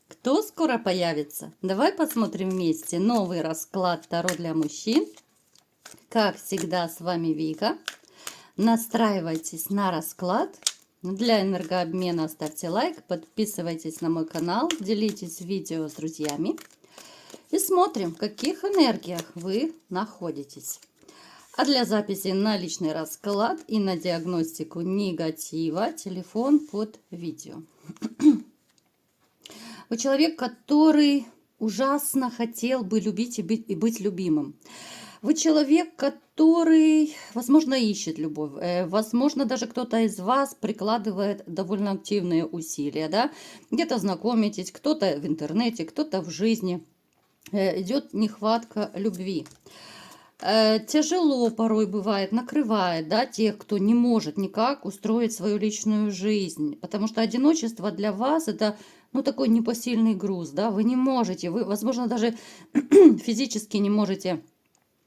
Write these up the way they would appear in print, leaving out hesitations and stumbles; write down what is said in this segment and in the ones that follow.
Кто скоро появится? Давай посмотрим вместе новый расклад Таро для мужчин. Как всегда, с вами Вика. Настраивайтесь на расклад. Для энергообмена ставьте лайк, подписывайтесь на мой канал, делитесь видео с друзьями. И смотрим, в каких энергиях вы находитесь. А для записи на личный расклад и на диагностику негатива телефон под видео. Вы человек, который ужасно хотел бы любить и быть любимым. Вы человек, который, возможно, ищет любовь. Возможно, даже кто-то из вас прикладывает довольно активные усилия. Да? Где-то знакомитесь, кто-то в интернете, кто-то в жизни. Идет нехватка любви. Тяжело порой бывает, накрывает, да, тех, кто не может никак устроить свою личную жизнь. Потому что одиночество для вас это, ну, такой непосильный груз, да, вы не можете, вы, возможно, даже физически не можете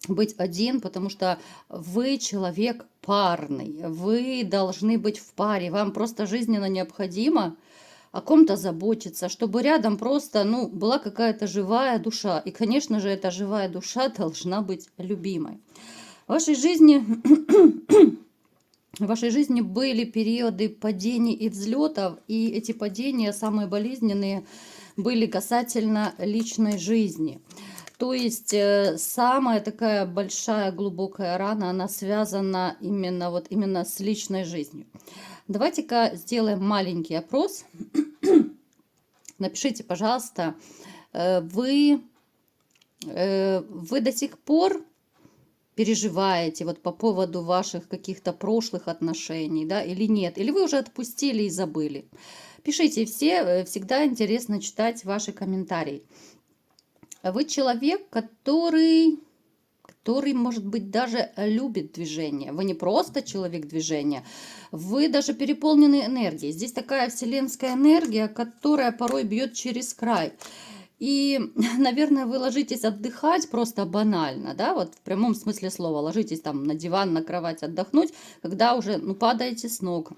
быть один, потому что вы человек парный, вы должны быть в паре, вам просто жизненно необходимо о ком-то заботиться, чтобы рядом просто, ну, была какая-то живая душа. И, конечно же, эта живая душа должна быть любимой. В вашей жизни были периоды падений и взлетов, и эти падения, самые болезненные, были касательно личной жизни. То есть самая такая большая глубокая рана, она связана именно с личной жизнью. Давайте-ка сделаем маленький опрос. Напишите, пожалуйста, вы до сих пор переживаете вот по поводу ваших каких-то прошлых отношений, да, или нет? Или вы уже отпустили и забыли? Пишите все, всегда интересно читать ваши комментарии. Вы человек, который, может быть, даже любит движение. Вы не просто человек движения, вы даже переполнены энергией. Здесь такая вселенская энергия, которая порой бьет через край. И, наверное, вы ложитесь отдыхать просто банально, да, вот в прямом смысле слова. Ложитесь там на диван, на кровать отдохнуть, когда уже, ну, падаете с ног.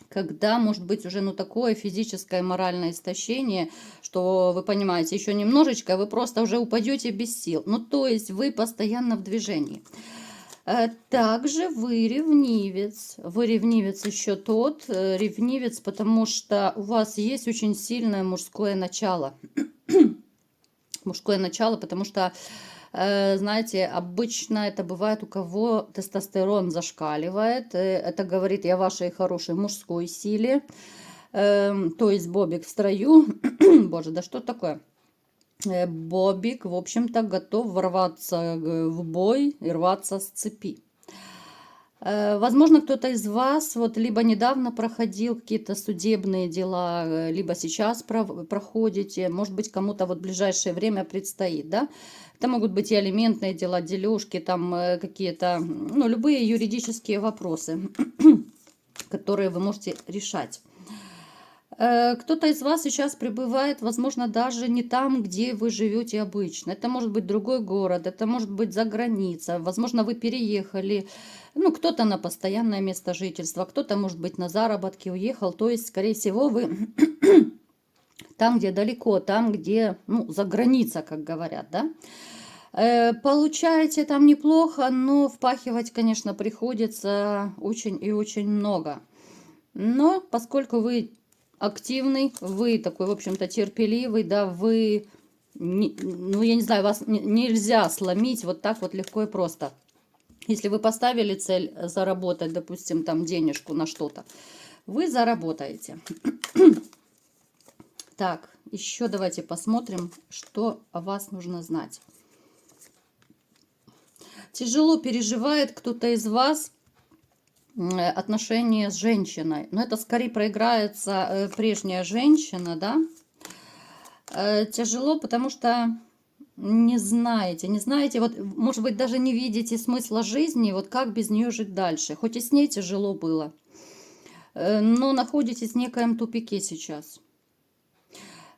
Когда, может быть, уже, ну, такое физическое и моральное истощение, что вы понимаете, еще немножечко, вы просто уже упадете без сил. Ну, то есть вы постоянно в движении. Также вы ревнивец. Вы ревнивец еще тот, ревнивец, потому что у вас есть очень сильное мужское начало. Мужское начало, потому что, знаете, обычно это бывает у кого тестостерон зашкаливает. Это говорит о вашей хорошей мужской силе. То есть бобик в строю. Боже, да что такое? Бобик, в общем-то, готов ворваться в бой и рваться с цепи. Возможно, кто-то из вас вот либо недавно проходил какие-то судебные дела, либо сейчас проходите, может быть, кому-то вот в ближайшее время предстоит, да? Это могут быть и алиментные дела, дележки, там какие-то, ну, любые юридические вопросы, которые вы можете решать. Кто-то из вас сейчас пребывает, возможно, даже не там, где вы живете обычно. Это может быть другой город, это может быть за граница. Возможно, вы переехали, ну, кто-то на постоянное место жительства, кто-то, может быть, на заработки уехал. То есть, скорее всего, вы там, где далеко, там, где, ну, за граница, как говорят, да. Получаете там неплохо, но впахивать, конечно, приходится очень и очень много. Но поскольку вы активный, вы такой, в общем-то, терпеливый, да, вы, ну, я не знаю, вас нельзя сломить вот так вот легко и просто. Если вы поставили цель заработать, допустим, там денежку на что-то, вы заработаете. Так, еще давайте посмотрим, что о вас нужно знать. Тяжело переживает кто-то из вас отношения с женщиной. Но это скорее проиграется прежняя женщина, да. Тяжело, потому что не знаете, вот, может быть, даже не видите смысла жизни, вот как без нее жить дальше. Хоть и с ней тяжело было, но находитесь в некоем тупике сейчас.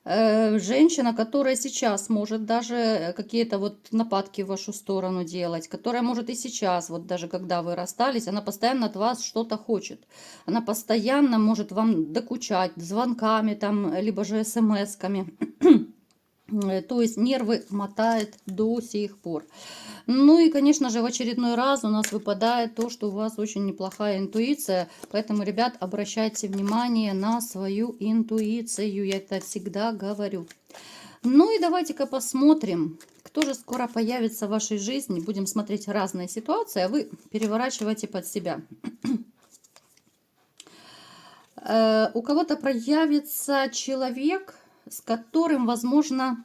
Женщина, которая сейчас может даже какие-то вот нападки в вашу сторону делать, которая может и сейчас, вот даже когда вы расстались, она постоянно от вас что-то хочет. Она постоянно может вам докучать звонками там, либо же смс-ками. То есть нервы мотает до сих пор. Ну и, конечно же, в очередной раз у нас выпадает то, что у вас очень неплохая интуиция. Поэтому, ребят, обращайте внимание на свою интуицию. Я это всегда говорю. Ну и давайте-ка посмотрим, кто же скоро появится в вашей жизни. Будем смотреть разные ситуации, а вы переворачивайте под себя. У кого-то проявится человек, с которым, возможно,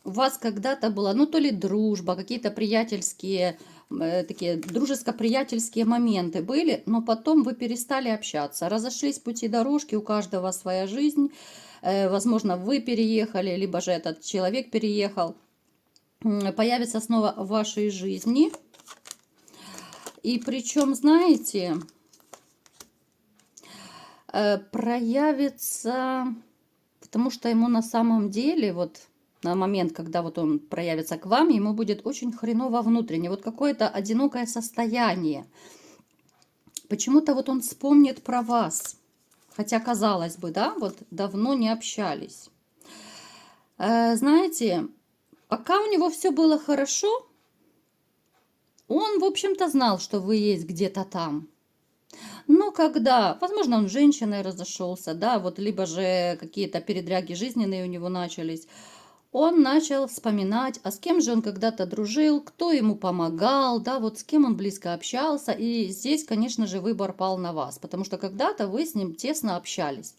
у вас когда-то была, ну, то ли дружба, какие-то приятельские, такие дружеско-приятельские моменты были, но потом вы перестали общаться, разошлись пути дорожки, у каждого своя жизнь, возможно, вы переехали, либо же этот человек переехал, появится снова в вашей жизни. И причем, знаете, проявится, потому что ему на самом деле, вот на момент, когда вот он проявится к вам, ему будет очень хреново внутренне, вот какое-то одинокое состояние. Почему-то вот он вспомнит про вас, хотя, казалось бы, да, вот давно не общались. Знаете, пока у него все было хорошо, он, в общем-то, знал, что вы есть где-то там. Но когда, возможно, он с женщиной разошелся, да, вот либо же какие-то передряги жизненные у него начались, он начал вспоминать, а с кем же он когда-то дружил, кто ему помогал, да, вот с кем он близко общался. И здесь, конечно же, выбор пал на вас, потому что когда-то вы с ним тесно общались.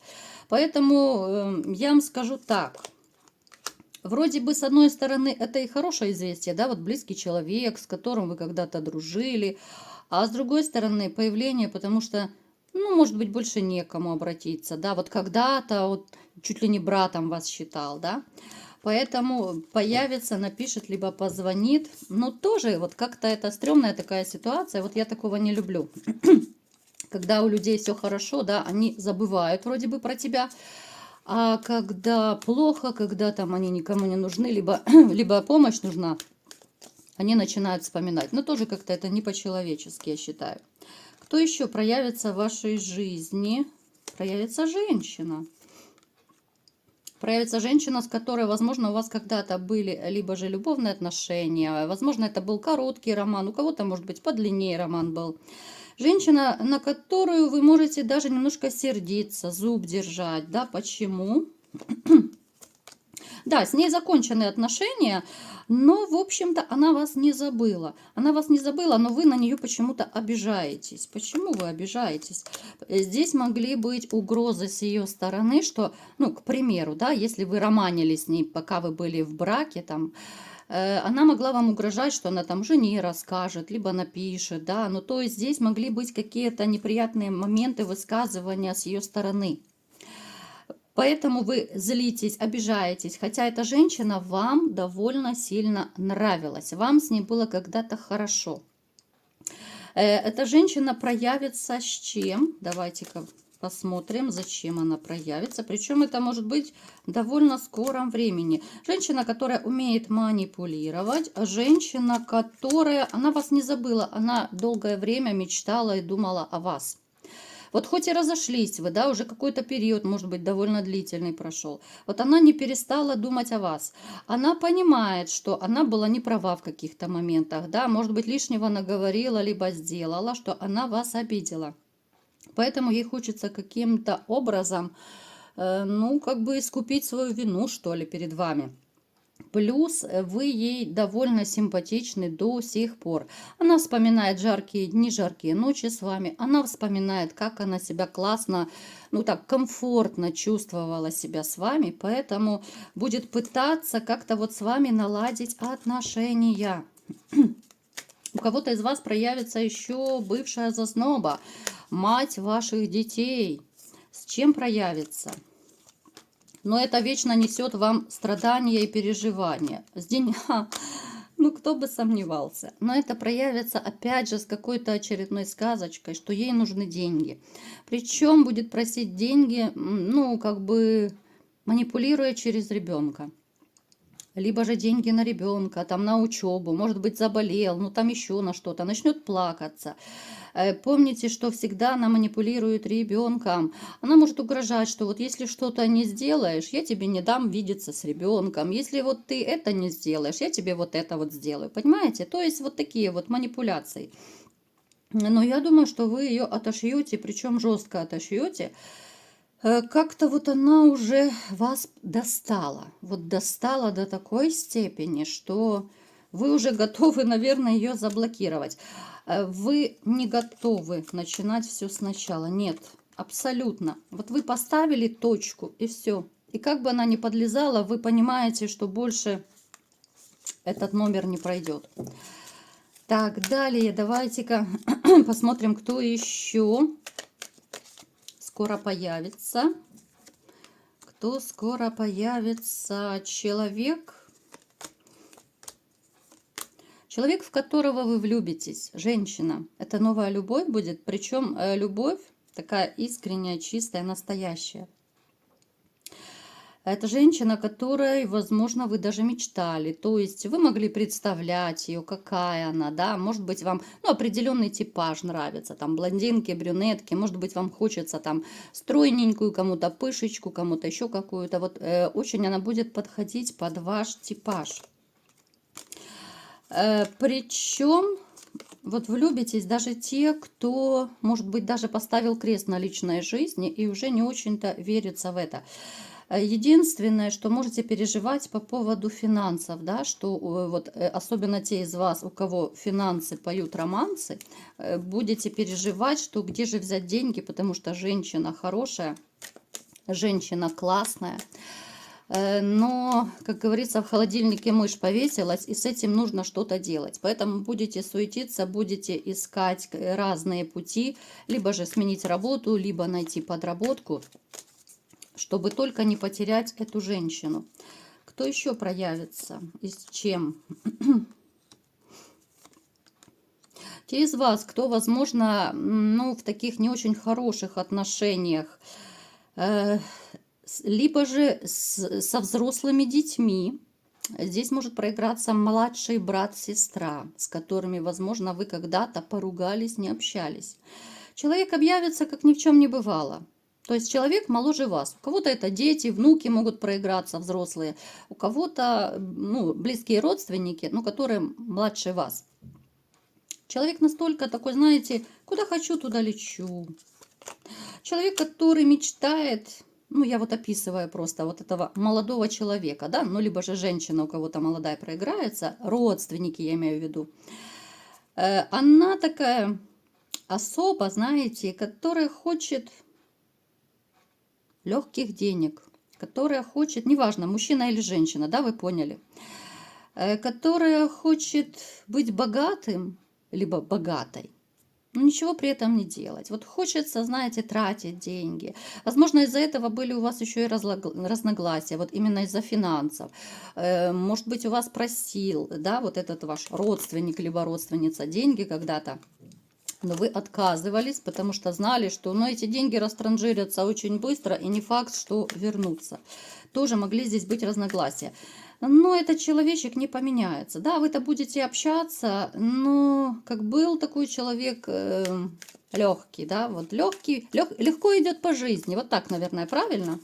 Поэтому я вам скажу так. Вроде бы, с одной стороны, это и хорошее известие, да, вот близкий человек, с которым вы когда-то дружили, а с другой стороны, появление, потому что, ну, может быть, больше некому обратиться, да, вот когда-то вот чуть ли не братом вас считал, да. Поэтому появится, напишет, либо позвонит. Но тоже вот как-то это стрёмная такая ситуация. Вот я такого не люблю. Когда у людей все хорошо, да, они забывают вроде бы про тебя. А когда плохо, когда там они никому не нужны, либо, либо помощь нужна, они начинают вспоминать. Но тоже как-то это не по-человечески, я считаю. Кто еще проявится в вашей жизни? Проявится женщина. Проявится женщина, с которой, возможно, у вас когда-то были либо же любовные отношения, возможно, это был короткий роман, у кого-то, может быть, подлиннее роман был. Женщина, на которую вы можете даже немножко сердиться, зуб держать, да, почему? Да, с ней законченные отношения, но, в общем-то, она вас не забыла. Она вас не забыла, но вы на нее почему-то обижаетесь. Почему вы обижаетесь? Здесь могли быть угрозы с ее стороны, что, ну, к примеру, да, если вы романили с ней, пока вы были в браке, там, она могла вам угрожать, что она там жене расскажет, либо напишет, да, ну, то есть здесь могли быть какие-то неприятные моменты высказывания с ее стороны. Поэтому вы злитесь, обижаетесь, хотя эта женщина вам довольно сильно нравилась, вам с ней было когда-то хорошо. Эта женщина проявится с чем? Давайте-ка посмотрим, зачем она проявится. Причем это может быть в довольно скором времени. Женщина, которая умеет манипулировать, женщина, которая, она вас не забыла, она долгое время мечтала и думала о вас. Вот хоть и разошлись вы, да, уже какой-то период, может быть, довольно длительный прошел. Вот она не перестала думать о вас. Она понимает, что она была не права в каких-то моментах, да, может быть, лишнего наговорила, либо сделала, что она вас обидела. Поэтому ей хочется каким-то образом, ну, как бы искупить свою вину, что ли, перед вами. Плюс вы ей довольно симпатичны до сих пор. Она вспоминает жаркие дни, жаркие ночи с вами. Она вспоминает, как она себя классно, ну так, комфортно чувствовала себя с вами. Поэтому будет пытаться как-то вот с вами наладить отношения. У кого-то из вас проявится еще бывшая зазноба, мать ваших детей. С чем проявится? Но это вечно несет вам страдания и переживания. С ну, кто бы сомневался. Но это проявится опять же с какой-то очередной сказочкой, что ей нужны деньги. Причем будет просить деньги, ну, как бы манипулируя через ребенка. Либо же деньги на ребенка, там на учебу, может быть, заболел, ну там еще на что-то, начнет плакаться. Помните, что всегда она манипулирует ребенком. Она может угрожать, что вот если что-то не сделаешь, я тебе не дам видеться с ребенком. Если вот ты это не сделаешь, я тебе вот это вот сделаю. Понимаете? То есть вот такие вот манипуляции. Но я думаю, что вы ее отошьете, причем жестко отошьете. Как-то вот она уже вас достала. Вот достала до такой степени, что вы уже готовы, наверное, ее заблокировать. Вы не готовы начинать все сначала. Нет, абсолютно. Вот вы поставили точку и все. И как бы она ни подлезала, вы понимаете, что больше этот номер не пройдет. Так, далее давайте-ка посмотрим, кто еще скоро появится. Кто скоро появится? Человек, в которого вы влюбитесь. Женщина. Это новая любовь будет. Причем любовь такая искренняя, чистая, настоящая. Это женщина, которой, возможно, вы даже мечтали. То есть вы могли представлять ее, какая она, да. Может быть, вам определенный типаж нравится. Там блондинки, брюнетки. Может быть, вам хочется там стройненькую, кому-то пышечку, кому-то еще какую-то. Вот очень она будет подходить под ваш типаж. Причем вот влюбитесь даже те, кто, может быть, даже поставил крест на личной жизни и уже не очень-то верится в это. Единственное, что можете переживать по поводу финансов, да, что вот особенно те из вас, у кого финансы поют романсы, будете переживать, что где же взять деньги, потому что женщина хорошая, женщина классная. Но, как говорится, в холодильнике мышь повесилась, и с этим нужно что-то делать. Поэтому будете суетиться, будете искать разные пути, либо же сменить работу, либо найти подработку, чтобы только не потерять эту женщину. Кто еще проявится и с чем? Те из вас, кто, возможно, в таких не очень хороших отношениях, либо же со взрослыми детьми. Здесь может проиграться младший брат, сестра, с которыми, возможно, вы когда-то поругались, не общались. Человек объявится, как ни в чем не бывало. То есть человек моложе вас. У кого-то это дети, внуки могут проиграться, взрослые. У кого-то близкие родственники, которые младше вас. Человек настолько такой, знаете, куда хочу, туда лечу. Человек, который мечтает, я вот описываю просто вот этого молодого человека, да, либо же женщина, у кого-то молодая проиграется, родственники, я имею в виду. Она такая особа, знаете, которая хочет легких денег, которая хочет, неважно, мужчина или женщина, да, вы поняли, которая хочет быть богатым, либо богатой, но ничего при этом не делать. Вот хочется, знаете, тратить деньги. Возможно, из-за этого были у вас еще и разногласия, вот именно из-за финансов. Может быть, у вас просил, да, вот этот ваш родственник, либо родственница деньги когда-то, но вы отказывались, потому что знали, что эти деньги растранжирятся очень быстро, и не факт, что вернутся. Тоже могли здесь быть разногласия. Но этот человечек не поменяется. Да, вы-то будете общаться, но как был такой человек легкий, да, вот легкий, легко идет по жизни. Вот так, наверное, правильно?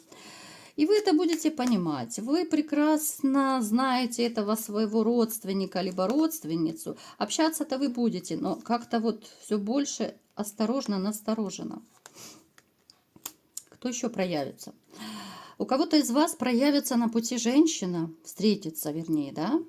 И вы это будете понимать. Вы прекрасно знаете этого своего родственника либо родственницу. Общаться-то вы будете, но как-то вот все больше осторожно, настороженно. Кто еще проявится? У кого-то из вас проявится на пути женщина, встретится, вернее, да,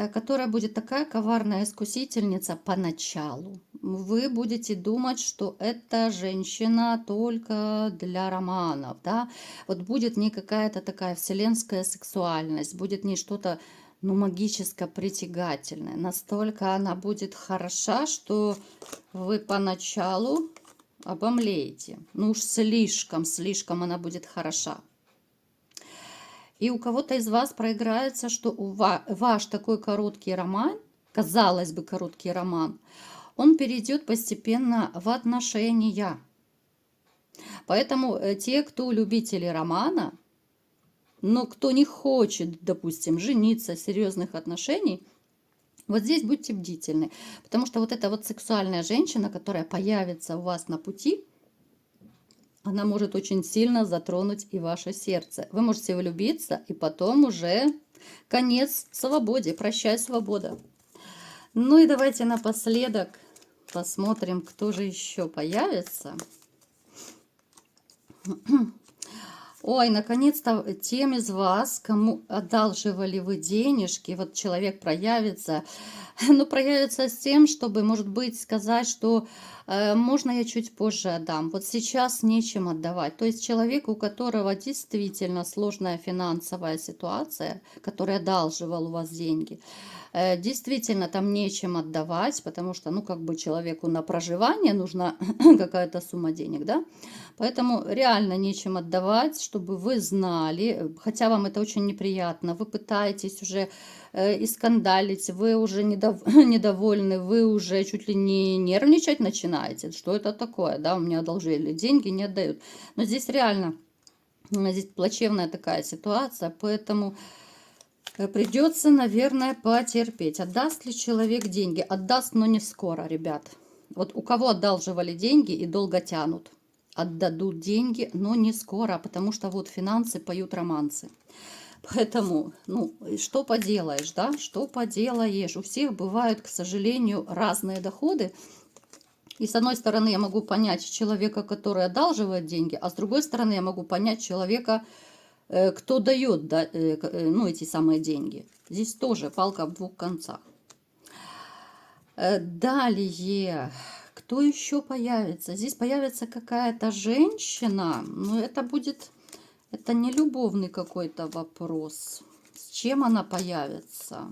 которая будет такая коварная искусительница поначалу. Вы будете думать, что это женщина только для романов, да. Вот будет не какая-то такая вселенская сексуальность, будет не что-то, магически притягательное. Настолько она будет хороша, что вы поначалу обомлеете. Уж слишком она будет хороша. И у кого-то из вас проиграется, что ваш такой короткий роман, казалось бы, короткий роман, он перейдет постепенно в отношения. Поэтому те, кто любители романа, но кто не хочет, допустим, жениться, серьезных отношений, вот здесь будьте бдительны, потому что вот эта вот сексуальная женщина, которая появится у вас на пути, она может очень сильно затронуть и ваше сердце. Вы можете влюбиться, и потом уже конец свободе, прощай, свобода. Ну и давайте напоследок посмотрим, кто же еще появится. Ой, наконец-то тем из вас, кому одалживали вы денежки, вот человек проявится, ну, проявится с тем, чтобы, может быть, сказать, что можно я чуть позже отдам, вот сейчас нечем отдавать. То есть человек, у которого действительно сложная финансовая ситуация, который одалживал у вас деньги, действительно там нечем отдавать, потому что, ну, как бы человеку на проживание нужна какая-то сумма денег, да, поэтому реально нечем отдавать, чтобы вы знали, хотя вам это очень неприятно, вы пытаетесь уже и скандалить, вы уже недовольны, вы уже чуть ли не нервничать начинаете, что это такое, да, у меня одолжили деньги, не отдают, но здесь реально, здесь плачевная такая ситуация, поэтому придется, наверное, потерпеть. Отдаст ли человек деньги? Отдаст, но не скоро, ребят. Вот у кого одалживали деньги и долго тянут? Отдадут деньги, но не скоро, потому что вот финансы поют романсы. Поэтому, ну, что поделаешь, да? Что поделаешь? У всех бывают, к сожалению, разные доходы. И с одной стороны, я могу понять человека, который одалживает деньги, а с другой стороны, я могу понять человека, кто дает, да, ну, эти самые деньги. Здесь тоже палка в двух концах. Далее, кто еще появится? Здесь появится какая-то женщина, но это будет, это не любовный какой-то вопрос. С чем она появится?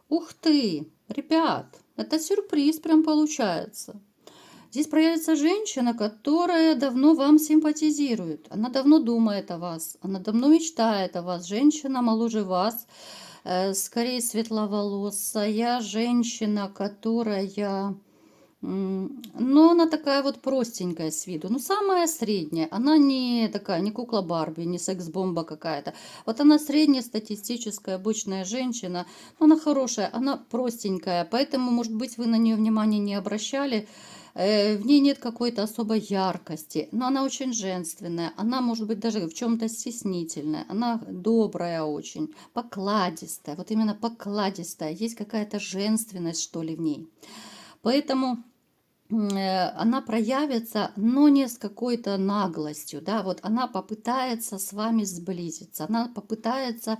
Ух ты, ребят, это сюрприз прям получается. Здесь проявится женщина, которая давно вам симпатизирует. Она давно думает о вас, она давно мечтает о вас. Женщина моложе вас, скорее светловолосая женщина, которая... Но она такая вот простенькая с виду, ну самая средняя. Она не такая, не кукла Барби, не секс-бомба какая-то. Вот она среднестатистическая обычная женщина, но она хорошая, она простенькая, поэтому, может быть, вы на нее внимания не обращали. В ней нет какой-то особой яркости, но она очень женственная, она может быть даже в чем-то стеснительная, она добрая очень, покладистая, вот именно покладистая, есть какая-то женственность, что ли, в ней. Поэтому она проявится, но не с какой-то наглостью, да, вот она попытается с вами сблизиться, она попытается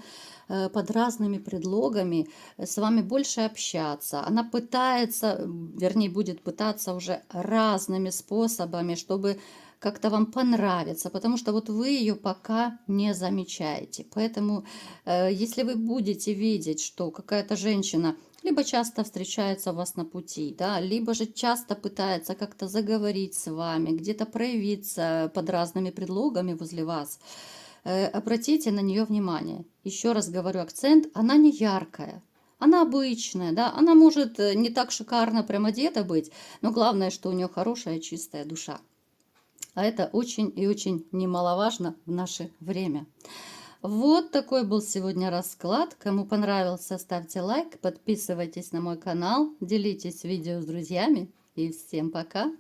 под разными предлогами с вами больше общаться, она пытается, вернее, будет пытаться уже разными способами, чтобы как-то вам понравится, потому что вот вы ее пока не замечаете. Поэтому, если вы будете видеть, что какая-то женщина либо часто встречается у вас на пути, да, либо же часто пытается как-то заговорить с вами, где-то проявиться под разными предлогами возле вас, обратите на нее внимание. Еще раз говорю, акцент, она не яркая. Она обычная, да, она может не так шикарно прям одета быть, но главное, что у нее хорошая чистая душа. А это очень и очень немаловажно в наше время. Вот такой был сегодня расклад. Кому понравился, ставьте лайк, подписывайтесь на мой канал, делитесь видео с друзьями. И всем пока!